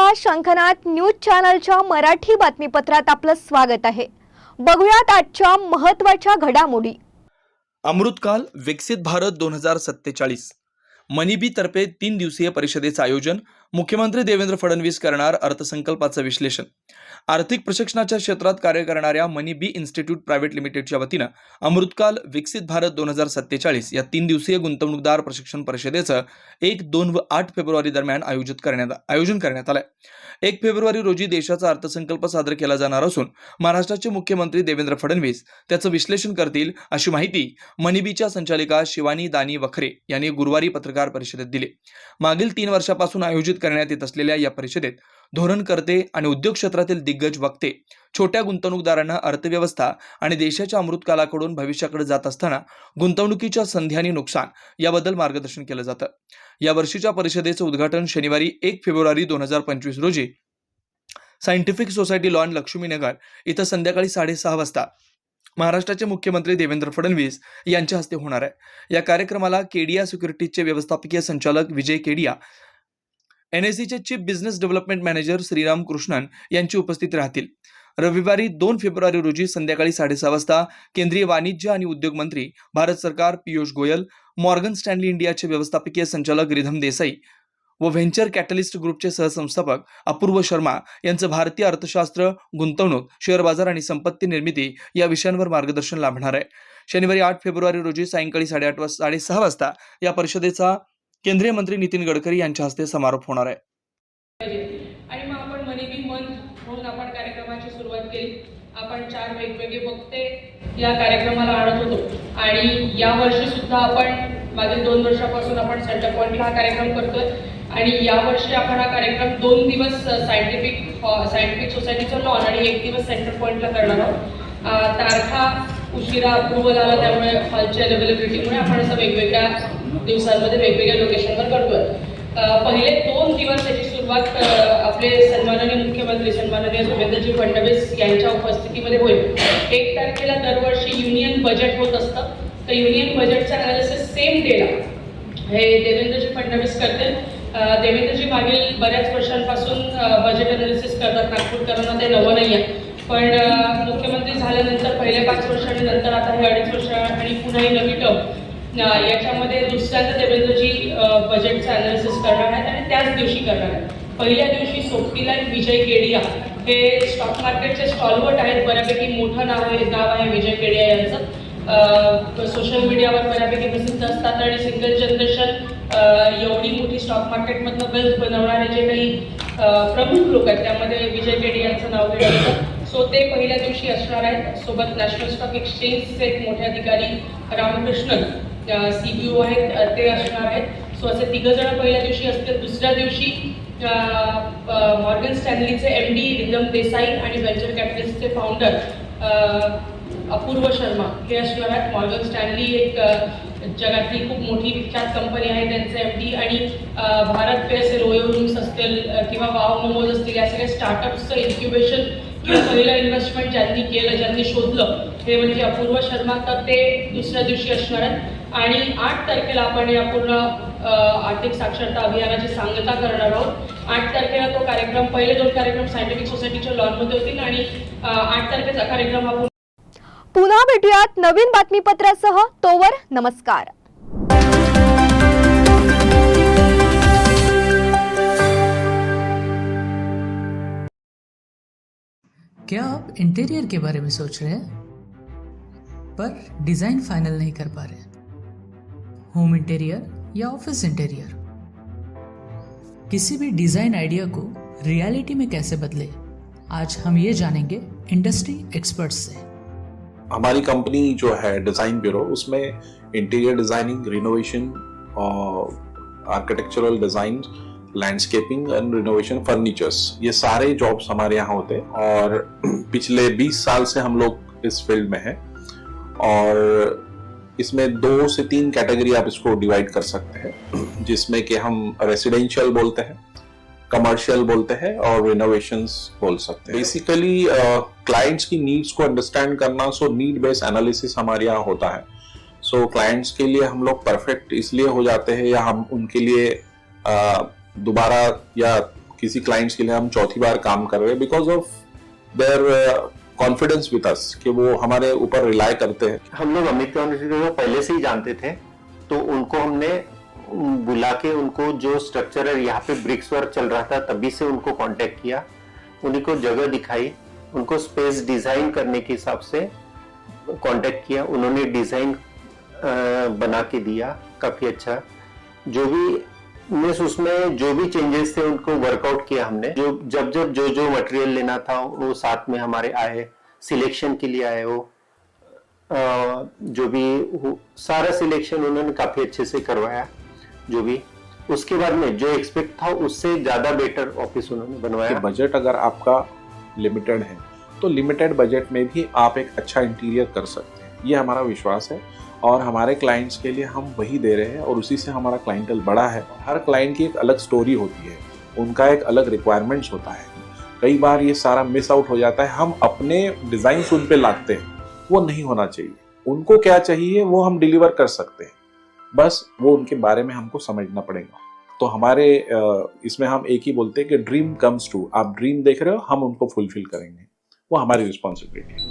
नमस्कार, शंखनाद न्यूज चॅनलच्या मराठी बातमीपत्रात आपलं स्वागत आहे। बघूयात आजच्या महत्त्वाच्या घडामोडी। अमृतकाल विकसित भारत 2047 मनीबी तर्फे 3 दिवसीय परिषदेचे आयोजन। मुख्यमंत्री देवेंद्र फडणवीस करणार अर्थसंकल्पाचं विश्लेषण। आर्थिक प्रशिक्षणाच्या क्षेत्रात कार्य करणाऱ्या मनीबी इन्स्टिट्यूट प्रायव्हेट लिमिटेडच्या वतीनं अमृतकाल विकसित भारत 2047 या 3 दिवसीय गुंतवणूकदार प्रशिक्षण परिषदेचं 1, 2 व 8 फेब्रुवारी दरम्यान आयोजन करण्यात आलंय। 1 फेब्रुवारी रोजी देशाचा अर्थसंकल्प सादर केला जाणार असून महाराष्ट्राचे मुख्यमंत्री देवेंद्र फडणवीस त्याचं विश्लेषण करतील, अशी माहिती मनीबीच्या संचालिका शिवानी दानी वखरे यांनी गुरुवारी पत्रकार परिषदेत दिली। मागील 3 वर्षापासून आयोजित करण्यात येत असलेल्या या परिषदेत धोरणकर्ते आणि उद्योग क्षेत्रातील दिग्गज वक्ते छोट्या गुंतवणूकदारांना अर्थव्यवस्था आणि देशाच्या अमृतकालाकडून भविष्याकडे जात असताना गुंतवणुकीच्या संधी आणि नुकसान याबद्दल मार्गदर्शन केलं जातं। या वर्षीच्या परिषदेचं उद्घाटन शनिवारी 1 फेब्रुवारी 2025 रोजी सायंटिफिक सोसायटी लॉन, लक्ष्मीनगर इथं संध्याकाळी 6:30 वाजता महाराष्ट्राचे मुख्यमंत्री देवेंद्र फडणवीस यांच्या हस्ते होणार आहे। या कार्यक्रमाला केडिया सिक्युरिटीजचे व्यवस्थापकीय संचालक विजय केडिया, एनएससीचे chief business development manager Shriram Krishnan यांची उपस्थिती राहतील। रविवारी 2 फेब्रुवारी रोजी संध्याकाळी 6:30 वाजता केंद्रीय वाणिज्य आणि उद्योग मंत्री भारत सरकार पियुष गोयल, मॉर्गन स्टॅनली इंडियाचे व्यवस्थापकीय संचालक रिधम देसाई व व्हेंचर कॅटलिस्ट ग्रुपचे सहसंस्थापक अपूर्व शर्मा यांचं भारतीय अर्थशास्त्र, गुंतवणूक, शेअर बाजार आणि संपत्ती निर्मिती या विषयांवर मार्गदर्शन लाभणार आहे। शनिवारी 8 फेब्रुवारी रोजी सायंकाळी 6:30 वाजता या परिषदेचा केंद्रीय मंत्री नितीन गडकरी यांच्या हस्ते समारोप होणार आहे। आणि मग आपण मनीबी मंथ म्हणून आपण कार्यक्रमाची सुरुवात केली। आपण 4 वेगवेगळे वक्ते या कार्यक्रमाला आणत होतो आणि या वर्षी सुद्धा आपण मागील 2 वर्षापासून आपण सेंटर पॉइंटला हा कार्यक्रम करतोय आणि या वर्षी आपण हा कार्यक्रम 2 दिवस सायंटिफिक सोसायटीचं लॉन आणि 1 दिवस सेंटर पॉइंटला करणार आहोत। तारखा उशिरा अप्रूव्हल आला, त्यामुळे हॉलच्या अवेलेबिलिटीमुळे आपण असं वेगवेगळ्या दिवसांमध्ये वेगवेगळ्या लोकेशनवर करतोय। पहिले 2 दिवस याची सुरुवात आपले सन्माननीय मुख्यमंत्री सन्माननीय देवेंद्रजी फडणवीस यांच्या उपस्थितीमध्ये होईल। 1 तारखेला दरवर्षी युनियन बजेट होत असतं, तर युनियन बजेटचं अनालिसिस सेम डेला हे देवेंद्रजी फडणवीस करतील। देवेंद्रजी मागील बऱ्याच वर्षांपासून बजेट अनालिसिस करतात, नागपूरकरांना ते नवं नाही आहे, पण मुख्यमंत्री झाल्यानंतर पहिले 5 वर्ष आणि नंतर आता हे 2.5 वर्ष आणि पुन्हा ही नवी टर्म याच्यामध्ये दुसऱ्यांदा देवेंद्रजी बजेटचं अनालिसिस करणार आहेत आणि त्याच दिवशी करणार आहेत। पहिल्या दिवशी सोबतीला विजय केडिया हे स्टॉक मार्केटचे स्टॉलवर्ट आहेत, बऱ्यापैकी मोठं नाव आहे विजय केडिया यांचं। सोशल मीडियावर बऱ्यापैकी प्रसिद्ध असतात आणि सिंगल जनरेशन एवढी मोठी स्टॉक मार्केटमधनं वेल्थ बनवणारे जे काही प्रमुख लोक आहेत त्यामध्ये विजय केडिया यांचं नाव घेतलं जातं। सो ते पहिल्या दिवशी असणार आहेत। सोबत नॅशनल स्टॉक एक्सचेंजचे एक मोठे अधिकारी रामकृष्णन CBO आहेत, ते असणार आहेत। सो असे 3 जण पहिल्या दिवशी असतील। दुसऱ्या दिवशी मॉर्गन स्टॅनलीचे MD रिधम देसाई आणि व्हेंचर कॅपिटलिस्टचे फाउंडर अपूर्व शर्मा हे असणार आहेत। मॉर्गन स्टॅनली एक जगातली खूप मोठी विख्यात कंपनी आहे, त्यांचे MD आणि भारत पे असेल, ओयो रूम्स असतील किंवा वाव मोमोज असतील, या सगळ्या स्टार्टअप्सचं इन्क्युबेशन किंवा पहिलं इन्व्हेस्टमेंट ज्यांनी केलं, ज्यांनी शोधलं, हे म्हणजे अपूर्व शर्मा, तर ते दुसऱ्या दिवशी असणार आहेत। आणि 8 तारखेला आपण या पूर्ण आर्थिक साक्षरता अभियानाची सांगता करणार आहोत। 8 तारखेला तो कार्यक्रम, पहिले 2 कार्यक्रम सायंटिफिक सोसायटीच्या लॉनमध्ये होतील आणि 8 तारखेचा कार्यक्रम आपण पुन्हा भेटूयात नवीन बातमीपत्रासह। तोवर नमस्कार। क्या आप इंटीरियर के बारे में सोच रहे हैं पर डिज़ाइन फाइनल नहीं कर पा रहे? होम इंटीरियर या ऑफिस इंटीरियर, किसी भी डिज़ाइन आइडिया को रियलिटी में कैसे बदले, आज हम ये जानेंगे इंडस्ट्री एक्सपर्ट्स से। हमारी कंपनी जो है डिज़ाइन ब्यूरो, उसमें interior designing, renovation, architectural design, landscaping end renovation, furnitures, ये सारे जॉब्स हमारे यहाँ होते हैं और पिछले 20 साल से हम लोग इस फील्ड में हैं। और इसमें 2 से 3 कैटेगरी आप इसको डिवाइड कर सकते हैं, जिसमें कि हम रेसिडेंशियल बोलते हैं, कमर्शियल बोलते हैं और रिनोवेशंस बोल सकते हैं। बेसिकली क्लाइंट्स की नीड्स को अंडरस्टैंड करना, सो नीड बेस्ड एनालिसिस हमारे यहाँ होता है। सो क्लाइंट्स के लिए हम लोग परफेक्ट इसलिए हो जाते हैं या हम उनके लिए दोबारा या किसी क्लाइंट्स के लिए हम चौथी बार काम कर रहे हैं because of their confidence with us कि वो हमारे ऊपर रिलाई करते हैं। हम लोग अमित यूनिवर्सिटी को पहले से ही जानते थे, तो उनको हमने बुला के उनको जो स्ट्रक्चर है यहाँ पे ब्रिक्स वर्क चल रहा था तभी से उनको कांटेक्ट किया, उन्हीं को जगह दिखाई, उनको स्पेस डिजाइन करने के हिसाब से कांटेक्ट किया, उन्होंने डिजाइन बना के दिया काफी अच्छा। जो भी मीन्स उसमें जो भी चेंजेस थे उनको वर्कआउट किया हमने, जब जो मटेरियल लेना था वो साथ में हमारे आए, सिलेक्शन के लिए आए, वो जो भी सारा सिलेक्शन उन्होंने काफी अच्छे से करवाया। जो भी उसके बाद में जो एक्सपेक्ट था उससे ज्यादा बेटर ऑफिस उन्होंने बनवाया। बजट अगर आपका लिमिटेड है तो लिमिटेड बजट में भी आप एक अच्छा इंटीरियर कर सकते हैं, ये हमारा विश्वास है। और हमारे क्लाइंट्स के लिए हम वही दे रहे हैं और उसी से हमारा क्लाइंटल बड़ा है। हर क्लाइंट की एक अलग स्टोरी होती है, उनका एक अलग रिक्वायरमेंट्स होता है। कई बार ये सारा मिस आउट हो जाता है, हम अपने डिज़ाइन उन पे लाते हैं, वो नहीं होना चाहिए। उनको क्या चाहिए वो हम डिलीवर कर सकते हैं, बस वो उनके बारे में हमको समझना पड़ेगा। तो हमारे इसमें हम एक ही बोलते हैं कि ड्रीम कम्स ट्रू। आप ड्रीम देख रहे हो, हम उनको फुलफिल करेंगे, वो हमारी रिस्पॉन्सिबिलिटी है।